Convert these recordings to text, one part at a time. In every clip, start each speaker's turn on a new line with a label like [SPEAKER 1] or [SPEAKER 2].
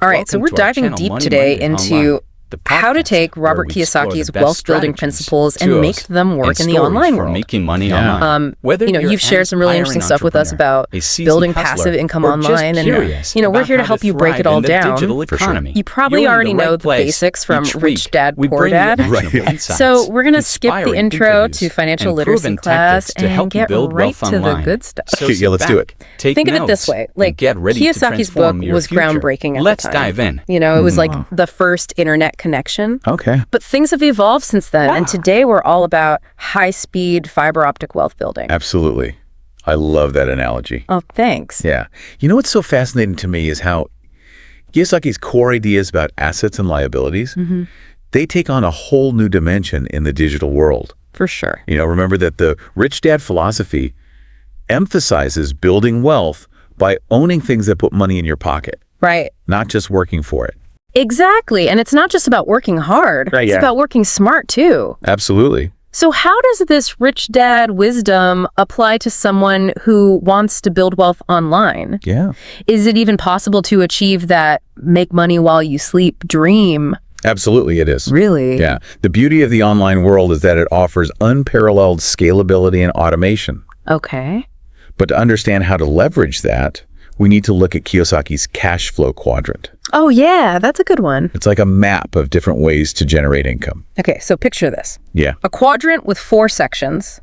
[SPEAKER 1] All right, so we're diving deep today into how to take Robert Kiyosaki's wealth-building principles and make them work in the online world.
[SPEAKER 2] Making money online.
[SPEAKER 1] You've shared some really interesting stuff with us about building passive income online, and we're here to help you break it all down. You probably already know the basics from Rich Dad, Poor Dad. So we're going to skip the intro to financial literacy class and get right to the good stuff.
[SPEAKER 3] Yeah, let's do it.
[SPEAKER 1] Think of it this way. Like, Kiyosaki's book was groundbreaking at the time.
[SPEAKER 2] Let's dive in.
[SPEAKER 1] It was like the first internet connection.
[SPEAKER 3] Okay.
[SPEAKER 1] But things have evolved since then, and today we're all about high-speed fiber optic wealth building.
[SPEAKER 3] Absolutely. I love that analogy.
[SPEAKER 1] Oh, thanks.
[SPEAKER 3] Yeah. You know what's so fascinating to me is how Kiyosaki's core ideas about assets and liabilities, they take on a whole new dimension in the digital world.
[SPEAKER 1] For sure.
[SPEAKER 3] Remember that the Rich Dad philosophy emphasizes building wealth by owning things that put money in your pocket.
[SPEAKER 1] Right.
[SPEAKER 3] Not just working for it.
[SPEAKER 1] Exactly. And it's not just about working hard.
[SPEAKER 3] Right,
[SPEAKER 1] it's about working smart, too.
[SPEAKER 3] Absolutely.
[SPEAKER 1] So how does this Rich Dad wisdom apply to someone who wants to build wealth online?
[SPEAKER 3] Yeah.
[SPEAKER 1] Is it even possible to achieve that make money while you sleep dream?
[SPEAKER 3] Absolutely, it is.
[SPEAKER 1] Really?
[SPEAKER 3] Yeah. The beauty of the online world is that it offers unparalleled scalability and automation.
[SPEAKER 1] Okay.
[SPEAKER 3] But to understand how to leverage that, we need to look at Kiyosaki's cash flow quadrant.
[SPEAKER 1] Oh, yeah, that's a good one.
[SPEAKER 3] It's like a map of different ways to generate income.
[SPEAKER 1] Okay, so picture this.
[SPEAKER 3] Yeah.
[SPEAKER 1] A quadrant with 4 sections.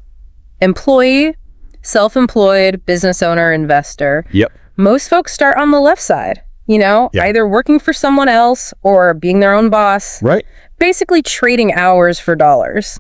[SPEAKER 1] Employee, self-employed, business owner, investor.
[SPEAKER 3] Yep.
[SPEAKER 1] Most folks start on the left side, either working for someone else or being their own boss.
[SPEAKER 3] Right.
[SPEAKER 1] Basically trading hours for dollars.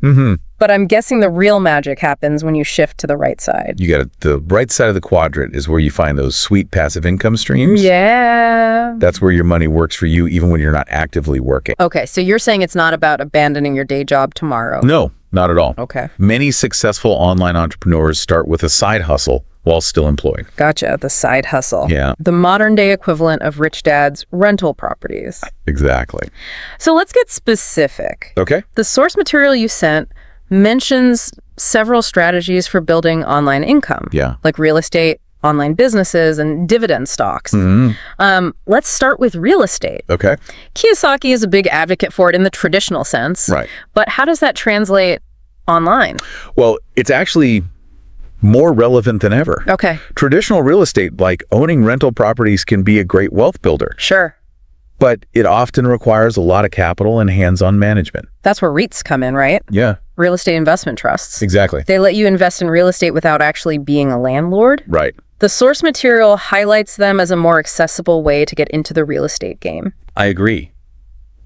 [SPEAKER 1] But I'm guessing the real magic happens when you shift to the right side.
[SPEAKER 3] You got it. The right side of the quadrant is where you find those sweet passive income streams.
[SPEAKER 1] Yeah.
[SPEAKER 3] That's where your money works for you even when you're not actively working.
[SPEAKER 1] Okay, so you're saying it's not about abandoning your day job tomorrow.
[SPEAKER 3] No, not at all.
[SPEAKER 1] Okay.
[SPEAKER 3] Many successful online entrepreneurs start with a side hustle while still employed.
[SPEAKER 1] Gotcha, the side hustle.
[SPEAKER 3] Yeah.
[SPEAKER 1] The modern day equivalent of Rich Dad's rental properties.
[SPEAKER 3] Exactly.
[SPEAKER 1] So let's get specific.
[SPEAKER 3] Okay.
[SPEAKER 1] The source material you sent mentions several strategies for building online income.
[SPEAKER 3] Yeah.
[SPEAKER 1] Like real estate, online businesses, and dividend stocks. Let's start with real estate.
[SPEAKER 3] Okay.
[SPEAKER 1] Kiyosaki is a big advocate for it in the traditional sense.
[SPEAKER 3] Right.
[SPEAKER 1] But how does that translate online?
[SPEAKER 3] Well, it's actually more relevant than ever.
[SPEAKER 1] Okay.
[SPEAKER 3] Traditional real estate, like owning rental properties, can be a great wealth builder.
[SPEAKER 1] Sure.
[SPEAKER 3] But it often requires a lot of capital and hands-on management.
[SPEAKER 1] That's where REITs come in, right?
[SPEAKER 3] Yeah.
[SPEAKER 1] Real estate investment trusts.
[SPEAKER 3] Exactly.
[SPEAKER 1] They let you invest in real estate without actually being a landlord.
[SPEAKER 3] Right.
[SPEAKER 1] The source material highlights them as a more accessible way to get into the real estate game.
[SPEAKER 3] I agree.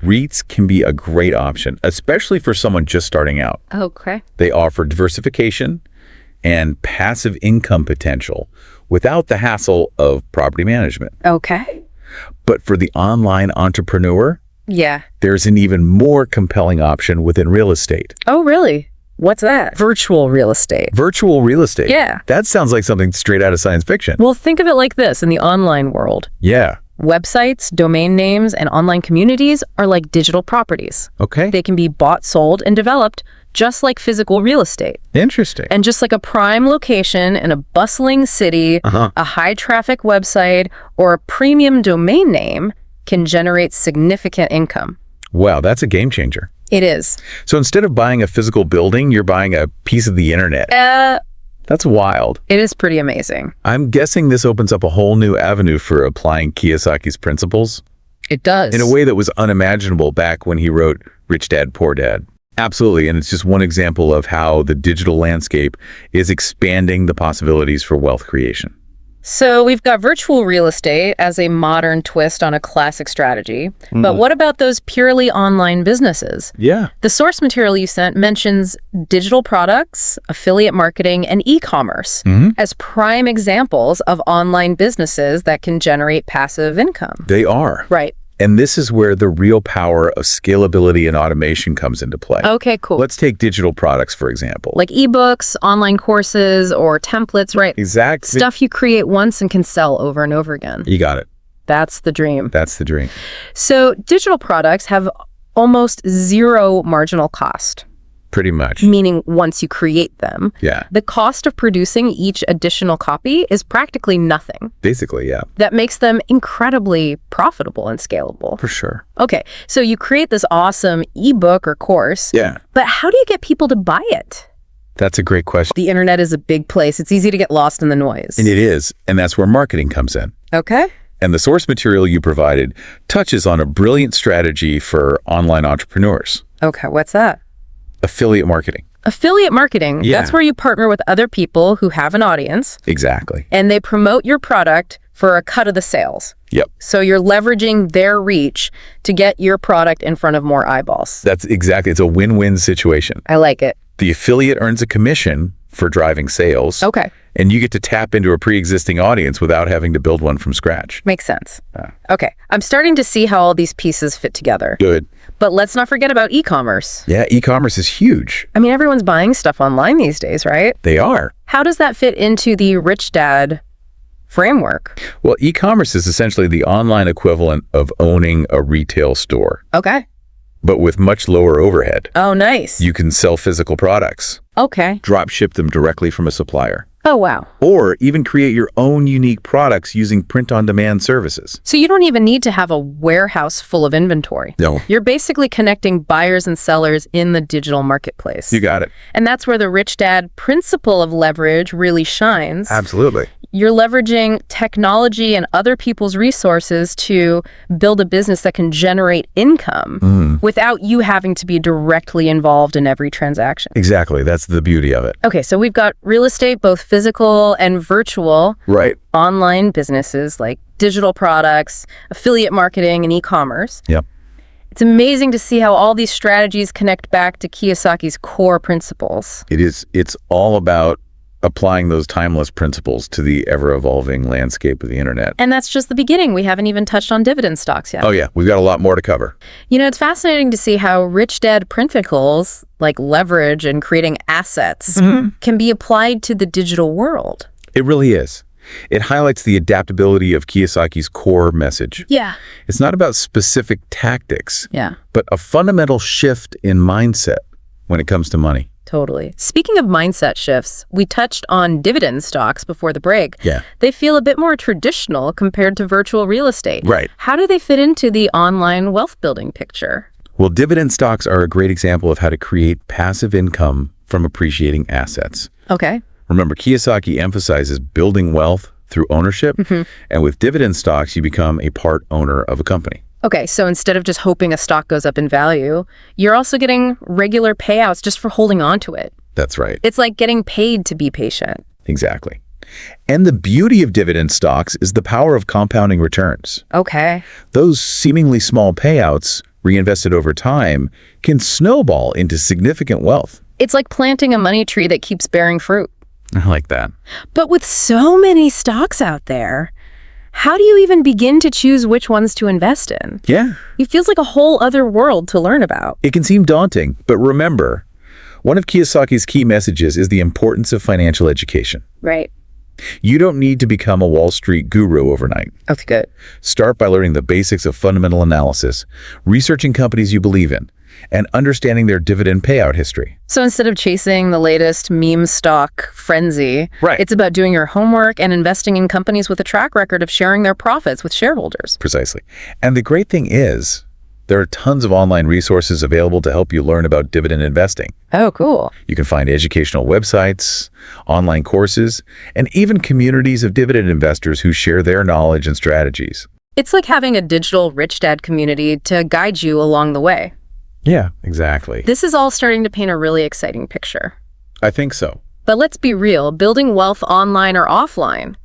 [SPEAKER 3] REITs can be a great option, especially for someone just starting out.
[SPEAKER 1] Okay.
[SPEAKER 3] They offer diversification and passive income potential without the hassle of property management.
[SPEAKER 1] Okay.
[SPEAKER 3] But for the online entrepreneur,
[SPEAKER 1] yeah,
[SPEAKER 3] there's an even more compelling option within real estate.
[SPEAKER 1] Oh, really? What's that? Virtual real estate.
[SPEAKER 3] Virtual real estate.
[SPEAKER 1] Yeah.
[SPEAKER 3] That sounds like something straight out of science fiction.
[SPEAKER 1] Well, think of it like this in the online world.
[SPEAKER 3] Yeah.
[SPEAKER 1] Websites, domain names, and online communities are like digital properties.
[SPEAKER 3] Okay.
[SPEAKER 1] They can be bought, sold, and developed just like physical real estate.
[SPEAKER 3] Interesting.
[SPEAKER 1] And just like a prime location in a bustling city, a high-traffic website, or a premium domain name can generate significant income.
[SPEAKER 3] Wow, that's a game changer.
[SPEAKER 1] It is.
[SPEAKER 3] So instead of buying a physical building, you're buying a piece of the internet. That's wild.
[SPEAKER 1] It is pretty amazing.
[SPEAKER 3] I'm guessing this opens up a whole new avenue for applying Kiyosaki's principles.
[SPEAKER 1] It does.
[SPEAKER 3] In a way that was unimaginable back when he wrote Rich Dad, Poor Dad. Absolutely, and it's just one example of how the digital landscape is expanding the possibilities for wealth creation.
[SPEAKER 1] So we've got virtual real estate as a modern twist on a classic strategy. But what about those purely online businesses?
[SPEAKER 3] Yeah.
[SPEAKER 1] The source material you sent mentions digital products, affiliate marketing, and e-commerce as prime examples of online businesses that can generate passive income.
[SPEAKER 3] They are.
[SPEAKER 1] Right.
[SPEAKER 3] And this is where the real power of scalability and automation comes into play.
[SPEAKER 1] Okay, cool.
[SPEAKER 3] Let's take digital products, for example.
[SPEAKER 1] Like ebooks, online courses, or templates, right?
[SPEAKER 3] Exactly.
[SPEAKER 1] Stuff you create once and can sell over and over again.
[SPEAKER 3] You got it.
[SPEAKER 1] That's the dream.
[SPEAKER 3] That's the dream.
[SPEAKER 1] So digital products have almost zero marginal cost.
[SPEAKER 3] Pretty much.
[SPEAKER 1] Meaning once you create them.
[SPEAKER 3] Yeah.
[SPEAKER 1] The cost of producing each additional copy is practically nothing.
[SPEAKER 3] Basically, yeah.
[SPEAKER 1] That makes them incredibly profitable and scalable.
[SPEAKER 3] For sure.
[SPEAKER 1] Okay, so you create this awesome ebook or course.
[SPEAKER 3] Yeah.
[SPEAKER 1] But how do you get people to buy it?
[SPEAKER 3] That's a great question.
[SPEAKER 1] The internet is a big place. It's easy to get lost in the noise.
[SPEAKER 3] And it is. And that's where marketing comes in.
[SPEAKER 1] Okay.
[SPEAKER 3] And the source material you provided touches on a brilliant strategy for online entrepreneurs.
[SPEAKER 1] Okay, what's that?
[SPEAKER 3] Affiliate marketing.
[SPEAKER 1] Affiliate marketing.
[SPEAKER 3] Yeah.
[SPEAKER 1] That's where you partner with other people who have an audience.
[SPEAKER 3] Exactly.
[SPEAKER 1] And they promote your product for a cut of the sales.
[SPEAKER 3] Yep.
[SPEAKER 1] So you're leveraging their reach to get your product in front of more eyeballs.
[SPEAKER 3] That's exactly. It's a win-win situation.
[SPEAKER 1] I like it.
[SPEAKER 3] The affiliate earns a commission for driving sales.
[SPEAKER 1] Okay.
[SPEAKER 3] And you get to tap into a pre-existing audience without having to build one from scratch.
[SPEAKER 1] Makes sense. Okay. I'm starting to see how all these pieces fit together.
[SPEAKER 3] Good.
[SPEAKER 1] But let's not forget about e-commerce.
[SPEAKER 3] Yeah, e-commerce is huge.
[SPEAKER 1] I mean, everyone's buying stuff online these days, right?
[SPEAKER 3] They are.
[SPEAKER 1] How does that fit into the Rich Dad framework?
[SPEAKER 3] Well, e-commerce is essentially the online equivalent of owning a retail store,
[SPEAKER 1] Okay.
[SPEAKER 3] but with much lower overhead.
[SPEAKER 1] Oh, nice.
[SPEAKER 3] You can sell physical products,
[SPEAKER 1] Okay.
[SPEAKER 3] drop ship them directly from a supplier,
[SPEAKER 1] Oh, wow.
[SPEAKER 3] or even create your own unique products using print-on-demand services.
[SPEAKER 1] So you don't even need to have a warehouse full of inventory.
[SPEAKER 3] No.
[SPEAKER 1] You're basically connecting buyers and sellers in the digital marketplace.
[SPEAKER 3] You got it.
[SPEAKER 1] And that's where the Rich Dad principle of leverage really shines.
[SPEAKER 3] Absolutely.
[SPEAKER 1] You're leveraging technology and other people's resources to build a business that can generate income without you having to be directly involved in every transaction.
[SPEAKER 3] Exactly. That's the beauty of it.
[SPEAKER 1] Okay, so we've got real estate, both physical and virtual,
[SPEAKER 3] Right.
[SPEAKER 1] online businesses like digital products, affiliate marketing, and e-commerce.
[SPEAKER 3] Yep.
[SPEAKER 1] It's amazing to see how all these strategies connect back to Kiyosaki's core principles.
[SPEAKER 3] It is. It's all about applying those timeless principles to the ever-evolving landscape of the internet.
[SPEAKER 1] And that's just the beginning. We haven't even touched on dividend stocks yet.
[SPEAKER 3] Oh, yeah. We've got a lot more to cover.
[SPEAKER 1] You know, it's fascinating to see how Rich Dad principles, like leverage and creating assets, can be applied to the digital world.
[SPEAKER 3] It really is. It highlights the adaptability of Kiyosaki's core message.
[SPEAKER 1] Yeah.
[SPEAKER 3] It's not about specific tactics,
[SPEAKER 1] Yeah,
[SPEAKER 3] but a fundamental shift in mindset when it comes to money.
[SPEAKER 1] totally. Speaking of mindset shifts, we touched on dividend stocks before the break.
[SPEAKER 3] Yeah.
[SPEAKER 1] They feel a bit more traditional compared to virtual real estate.
[SPEAKER 3] Right.
[SPEAKER 1] How do they fit into the online wealth building picture?
[SPEAKER 3] Well, dividend stocks are a great example of how to create passive income from appreciating assets.
[SPEAKER 1] Okay.
[SPEAKER 3] Remember, Kiyosaki emphasizes building wealth through ownership, and with dividend stocks, you become a part owner of a company.
[SPEAKER 1] Okay, so instead of just hoping a stock goes up in value, you're also getting regular payouts just for holding on to it.
[SPEAKER 3] That's right.
[SPEAKER 1] It's like getting paid to be patient.
[SPEAKER 3] Exactly. And the beauty of dividend stocks is the power of compounding returns.
[SPEAKER 1] Okay.
[SPEAKER 3] Those seemingly small payouts, reinvested over time, can snowball into significant wealth.
[SPEAKER 1] It's like planting a money tree that keeps bearing fruit.
[SPEAKER 3] I like that.
[SPEAKER 1] But with so many stocks out there, how do you even begin to choose which ones to invest in?
[SPEAKER 3] Yeah.
[SPEAKER 1] It feels like a whole other world to learn about.
[SPEAKER 3] It can seem daunting, but remember, one of Kiyosaki's key messages is the importance of financial education.
[SPEAKER 1] Right.
[SPEAKER 3] You don't need to become a Wall Street guru overnight.
[SPEAKER 1] That's good.
[SPEAKER 3] Start by learning the basics of fundamental analysis, researching companies you believe in, and understanding their dividend payout history.
[SPEAKER 1] So instead of chasing the latest meme stock frenzy,
[SPEAKER 3] Right.
[SPEAKER 1] it's about doing your homework and investing in companies with a track record of sharing their profits with shareholders.
[SPEAKER 3] Precisely. And the great thing is, there are tons of online resources available to help you learn about dividend investing.
[SPEAKER 1] Oh, cool.
[SPEAKER 3] You can find educational websites, online courses, and even communities of dividend investors who share their knowledge and strategies.
[SPEAKER 1] It's like having a digital Rich Dad community to guide you along the way.
[SPEAKER 3] Yeah, exactly.
[SPEAKER 1] This is all starting to paint a really exciting picture.
[SPEAKER 3] I think so.
[SPEAKER 1] But let's be real, building wealth online or offline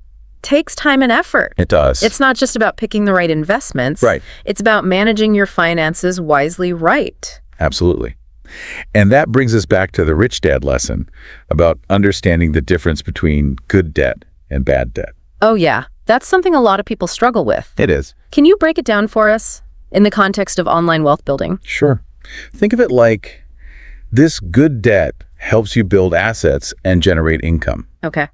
[SPEAKER 1] takes time and effort.
[SPEAKER 3] It does.
[SPEAKER 1] It's not just about picking the right investments.
[SPEAKER 3] Right.
[SPEAKER 1] It's about managing your finances wisely right.
[SPEAKER 3] Absolutely. And that brings us back to the Rich Dad lesson about understanding the difference between good debt and bad debt.
[SPEAKER 1] Oh yeah, that's something a lot of people struggle with.
[SPEAKER 3] It is.
[SPEAKER 1] Can you break it down for us in the context of online wealth building?
[SPEAKER 3] Sure. Think of it like this good debt helps you build assets and generate income.
[SPEAKER 1] Okay.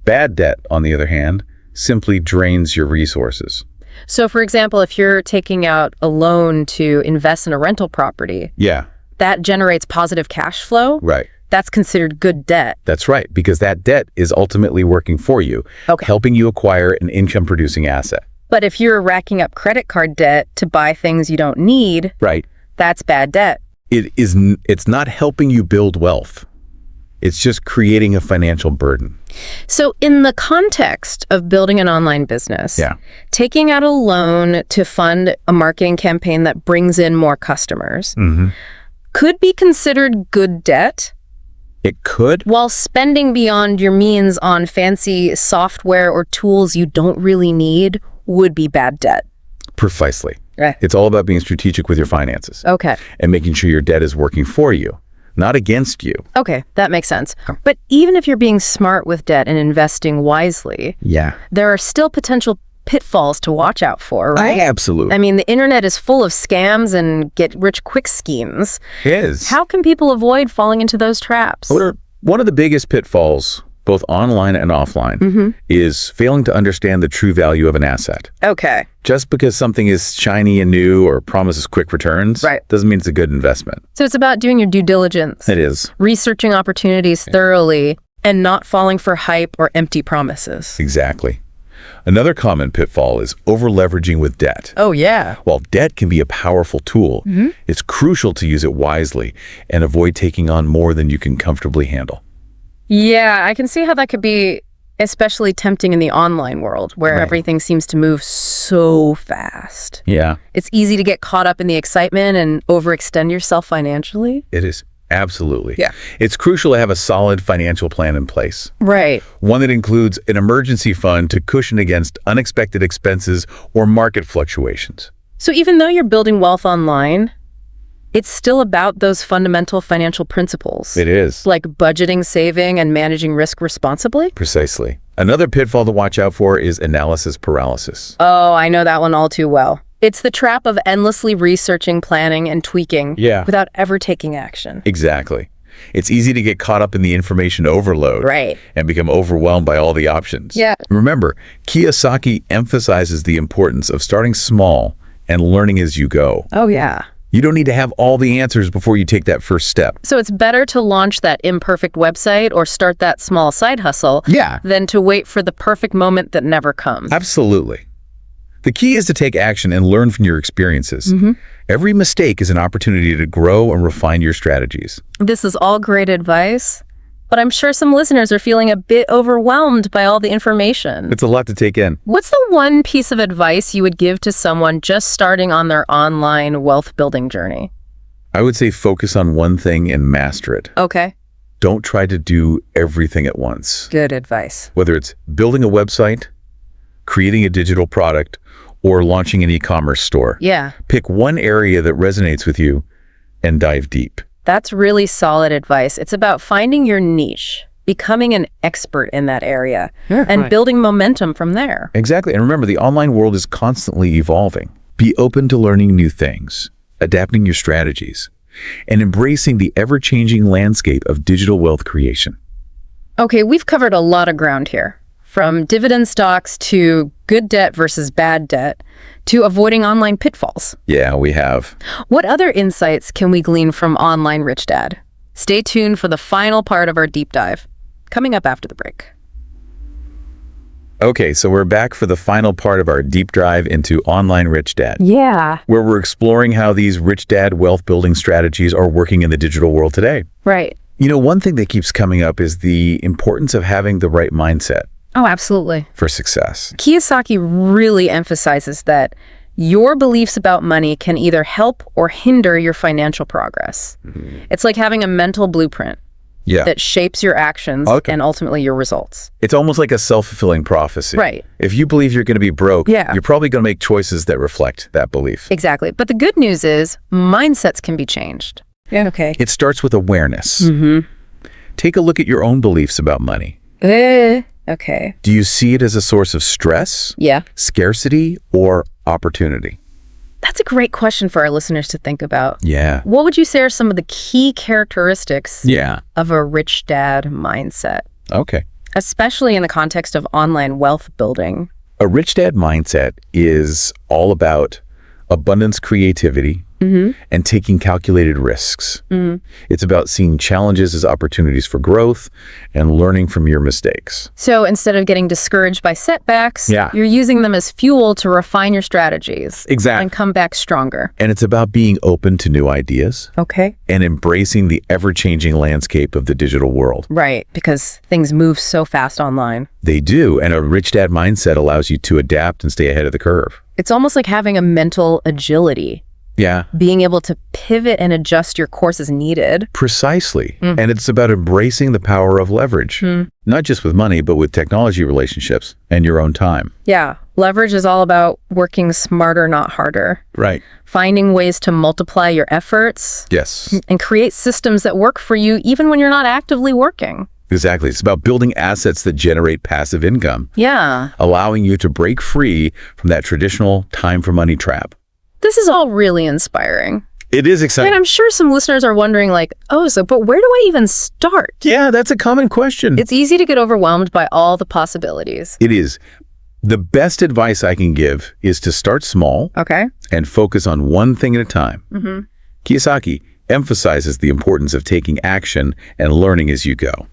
[SPEAKER 3] Bad debt, on the other hand, simply drains your resources.
[SPEAKER 1] So for example, if you're taking out a loan to invest in a rental property,
[SPEAKER 3] Yeah.
[SPEAKER 1] that generates positive cash flow,
[SPEAKER 3] Right.
[SPEAKER 1] that's considered good debt.
[SPEAKER 3] That's right, because that debt is ultimately working for you, helping you acquire an income-producing asset.
[SPEAKER 1] But if you're racking up credit card debt to buy things you don't need,
[SPEAKER 3] right,
[SPEAKER 1] that's bad debt.
[SPEAKER 3] It's not helping you build wealth. It's just creating a financial burden.
[SPEAKER 1] So in the context of building an online business, taking out a loan to fund a marketing campaign that brings in more customers could be considered good debt.
[SPEAKER 3] It could.
[SPEAKER 1] While spending beyond your means on fancy software or tools you don't really need would be bad debt.
[SPEAKER 3] Precisely.
[SPEAKER 1] Right.
[SPEAKER 3] It's all about being strategic with your finances.
[SPEAKER 1] Okay.
[SPEAKER 3] And making sure your debt is working for you, not against you.
[SPEAKER 1] Okay, that makes sense. But even if you're being smart with debt and investing wisely, there are still potential pitfalls to watch out for, right?
[SPEAKER 3] Absolutely.
[SPEAKER 1] I mean, the internet is full of scams and get-rich-quick schemes.
[SPEAKER 3] It is.
[SPEAKER 1] How can people avoid falling into those traps?
[SPEAKER 3] One of the biggest pitfalls, both online and offline, is failing to understand the true value of an asset.
[SPEAKER 1] Okay.
[SPEAKER 3] Just because something is shiny and new or promises quick returns doesn't mean it's a good investment.
[SPEAKER 1] So it's about doing your due diligence.
[SPEAKER 3] It is.
[SPEAKER 1] Researching opportunities thoroughly and not falling for hype or empty promises.
[SPEAKER 3] Exactly. Another common pitfall is over-leveraging with debt.
[SPEAKER 1] Oh, yeah.
[SPEAKER 3] While debt can be a powerful tool, it's crucial to use it wisely and avoid taking on more than you can comfortably handle.
[SPEAKER 1] Yeah, I can see how that could be especially tempting in the online world where everything seems to move so fast.
[SPEAKER 3] Yeah.
[SPEAKER 1] It's easy to get caught up in the excitement and overextend yourself financially.
[SPEAKER 3] It is. Absolutely.
[SPEAKER 1] Yeah.
[SPEAKER 3] It's crucial to have a solid financial plan in place.
[SPEAKER 1] Right.
[SPEAKER 3] One that includes an emergency fund to cushion against unexpected expenses or market fluctuations.
[SPEAKER 1] So even though you're building wealth online, it's still about those fundamental financial principles.
[SPEAKER 3] It is.
[SPEAKER 1] Like budgeting, saving, and managing risk responsibly.
[SPEAKER 3] Precisely. Another pitfall to watch out for is analysis paralysis.
[SPEAKER 1] Oh, I know that one all too well. It's the trap of endlessly researching, planning, and tweaking without ever taking action.
[SPEAKER 3] Exactly. It's easy to get caught up in the information overload and become overwhelmed by all the options.
[SPEAKER 1] Yeah.
[SPEAKER 3] Remember, Kiyosaki emphasizes the importance of starting small and learning as you go.
[SPEAKER 1] Oh, yeah.
[SPEAKER 3] You don't need to have all the answers before you take that first step.
[SPEAKER 1] So it's better to launch that imperfect website or start that small side hustle than to wait for the perfect moment that never comes.
[SPEAKER 3] Absolutely. The key is to take action and learn from your experiences. Every mistake is an opportunity to grow and refine your strategies.
[SPEAKER 1] This is all great advice, but I'm sure some listeners are feeling a bit overwhelmed by all the information.
[SPEAKER 3] It's a lot to take in.
[SPEAKER 1] What's the one piece of advice you would give to someone just starting on their online wealth building journey?
[SPEAKER 3] I would say focus on one thing and master it.
[SPEAKER 1] Okay.
[SPEAKER 3] Don't try to do everything at once.
[SPEAKER 1] Good advice.
[SPEAKER 3] Whether it's building a website, creating a digital product, or launching an e-commerce store.
[SPEAKER 1] Yeah.
[SPEAKER 3] Pick one area that resonates with you and dive deep.
[SPEAKER 1] That's really solid advice. It's about finding your niche, becoming an expert in that area, and building momentum from there.
[SPEAKER 3] Exactly. And remember, the online world is constantly evolving. Be open to learning new things, adapting your strategies, and embracing the ever-changing landscape of digital wealth creation.
[SPEAKER 1] Okay, we've covered a lot of ground here. From dividend stocks to good debt versus bad debt to avoiding online pitfalls.
[SPEAKER 3] Yeah, we have.
[SPEAKER 1] What other insights can we glean from Online Rich Dad? Stay tuned for the final part of our deep dive, coming up after the break.
[SPEAKER 3] Okay, so we're back for the final part of our deep dive into Online Rich Dad.
[SPEAKER 1] Yeah.
[SPEAKER 3] Where we're exploring how these Rich Dad wealth building strategies are working in the digital world today.
[SPEAKER 1] Right.
[SPEAKER 3] You know, one thing that keeps coming up is the importance of having the right mindset.
[SPEAKER 1] Oh, absolutely.
[SPEAKER 3] For success.
[SPEAKER 1] Kiyosaki really emphasizes that your beliefs about money can either help or hinder your financial progress. It's like having a mental blueprint that shapes your actions and ultimately your results.
[SPEAKER 3] It's almost like a self-fulfilling prophecy.
[SPEAKER 1] Right.
[SPEAKER 3] If you believe you're going to be broke, you're probably going to make choices that reflect that belief.
[SPEAKER 1] Exactly. But the good news is mindsets can be changed. Yeah. Okay.
[SPEAKER 3] It starts with awareness. Take a look at your own beliefs about money.
[SPEAKER 1] Okay.
[SPEAKER 3] Do you see it as a source of stress, scarcity, or opportunity?
[SPEAKER 1] That's a great question for our listeners to think about.
[SPEAKER 3] Yeah.
[SPEAKER 1] What would you say are some of the key characteristics of a rich dad mindset?
[SPEAKER 3] Okay.
[SPEAKER 1] Especially in the context of online wealth building.
[SPEAKER 3] A rich dad mindset is all about abundance creativity, and taking calculated risks. It's about seeing challenges as opportunities for growth and learning from your mistakes.
[SPEAKER 1] So instead of getting discouraged by setbacks, you're using them as fuel to refine your strategies.
[SPEAKER 3] Exactly.
[SPEAKER 1] And come back stronger.
[SPEAKER 3] And it's about being open to new ideas.
[SPEAKER 1] Okay.
[SPEAKER 3] And embracing the ever-changing landscape of the digital world.
[SPEAKER 1] Right, because things move so fast online.
[SPEAKER 3] They do, and a rich dad mindset allows you to adapt and stay ahead of the curve.
[SPEAKER 1] It's almost like having a mental agility.
[SPEAKER 3] Yeah.
[SPEAKER 1] Being able to pivot and adjust your course as needed.
[SPEAKER 3] Precisely. And it's about embracing the power of leverage, not just with money, but with technology relationships and your own time.
[SPEAKER 1] Yeah. Leverage is all about working smarter, not harder.
[SPEAKER 3] Right.
[SPEAKER 1] Finding ways to multiply your efforts.
[SPEAKER 3] Yes.
[SPEAKER 1] And create systems that work for you even when you're not actively working.
[SPEAKER 3] Exactly. It's about building assets that generate passive income.
[SPEAKER 1] Yeah.
[SPEAKER 3] Allowing you to break free from that traditional time for money trap.
[SPEAKER 1] This is all really inspiring.
[SPEAKER 3] It is exciting.
[SPEAKER 1] And I'm sure some listeners are wondering like, but where do I even start?
[SPEAKER 3] Yeah, that's a common question.
[SPEAKER 1] It's easy to get overwhelmed by all the possibilities.
[SPEAKER 3] It is. The best advice I can give is to start small.
[SPEAKER 1] Okay.
[SPEAKER 3] And focus on one thing at a time. Kiyosaki emphasizes the importance of taking action and learning as you go.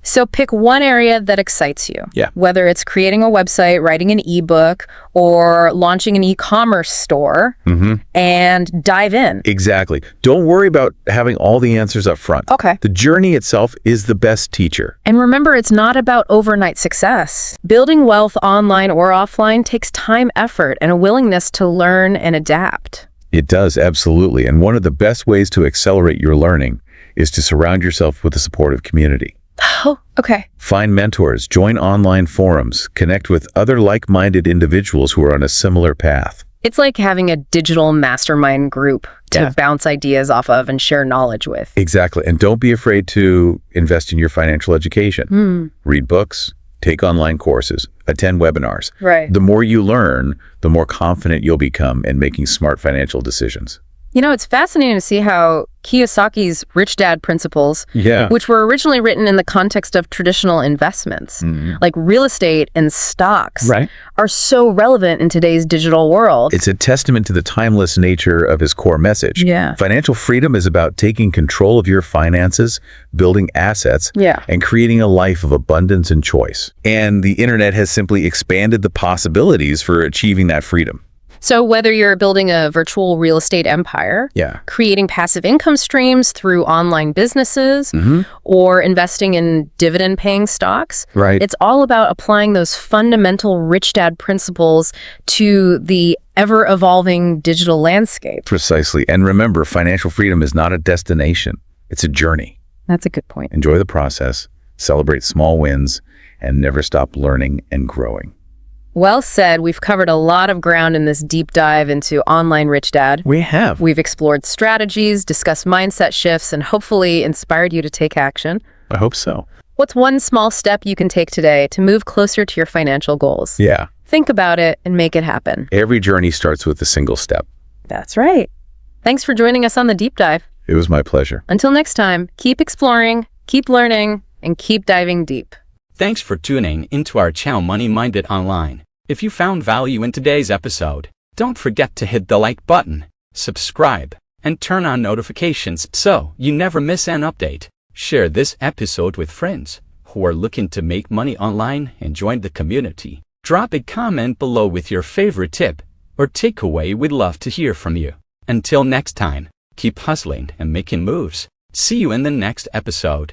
[SPEAKER 1] So pick one area that excites you.
[SPEAKER 3] Yeah.
[SPEAKER 1] Whether it's creating a website, writing an ebook, or launching an e-commerce store, and dive in.
[SPEAKER 3] Exactly. Don't worry about having all the answers up front.
[SPEAKER 1] Okay.
[SPEAKER 3] The journey itself is the best teacher.
[SPEAKER 1] And remember, it's not about overnight success. Building wealth online or offline takes time, effort, and a willingness to learn and adapt.
[SPEAKER 3] It does, absolutely. And one of the best ways to accelerate your learning is to surround yourself with a supportive community.
[SPEAKER 1] Oh, okay.
[SPEAKER 3] Find mentors, join online forums, connect with other like-minded individuals who are on a similar path.
[SPEAKER 1] It's like having a digital mastermind group to bounce ideas off of and share knowledge with.
[SPEAKER 3] Exactly. And don't be afraid to invest in your financial education. Read books, take online courses, attend webinars.
[SPEAKER 1] Right.
[SPEAKER 3] The more you learn, the more confident you'll become in making smart financial decisions.
[SPEAKER 1] You know, it's fascinating to see how Kiyosaki's Rich Dad principles, which were originally written in the context of traditional investments, like real estate and stocks, are so relevant in today's digital world.
[SPEAKER 3] It's a testament to the timeless nature of his core message.
[SPEAKER 1] Yeah.
[SPEAKER 3] Financial freedom is about taking control of your finances, building assets, and creating a life of abundance and choice. And the internet has simply expanded the possibilities for achieving that freedom.
[SPEAKER 1] So whether you're building a virtual real estate empire, creating passive income streams through online businesses, or investing in dividend-paying stocks, it's all about applying those fundamental Rich Dad principles to the ever-evolving digital landscape.
[SPEAKER 3] Precisely. And remember, financial freedom is not a destination. It's a journey.
[SPEAKER 1] That's a good point.
[SPEAKER 3] Enjoy the process, celebrate small wins, and never stop learning and growing.
[SPEAKER 1] Well said. We've covered a lot of ground in this deep dive into online Rich Dad.
[SPEAKER 3] We have.
[SPEAKER 1] We've explored strategies, discussed mindset shifts, and hopefully inspired you to take action.
[SPEAKER 3] I hope so.
[SPEAKER 1] What's one small step you can take today to move closer to your financial goals? Think about it and make it happen.
[SPEAKER 3] Every journey starts with a single step.
[SPEAKER 1] That's right. Thanks for joining us on the deep dive.
[SPEAKER 3] It was my pleasure.
[SPEAKER 1] Until next time, keep exploring, keep learning, and keep diving deep.
[SPEAKER 2] Thanks for tuning into our channel Money Minded Online. If you found value in today's episode, don't forget to hit the like button, subscribe, and turn on notifications so you never miss an update. Share this episode with friends who are looking to make money online and join the community. Drop a comment below with your favorite tip or takeaway. We'd love to hear from you. Until next time, keep hustling and making moves. See you in the next episode.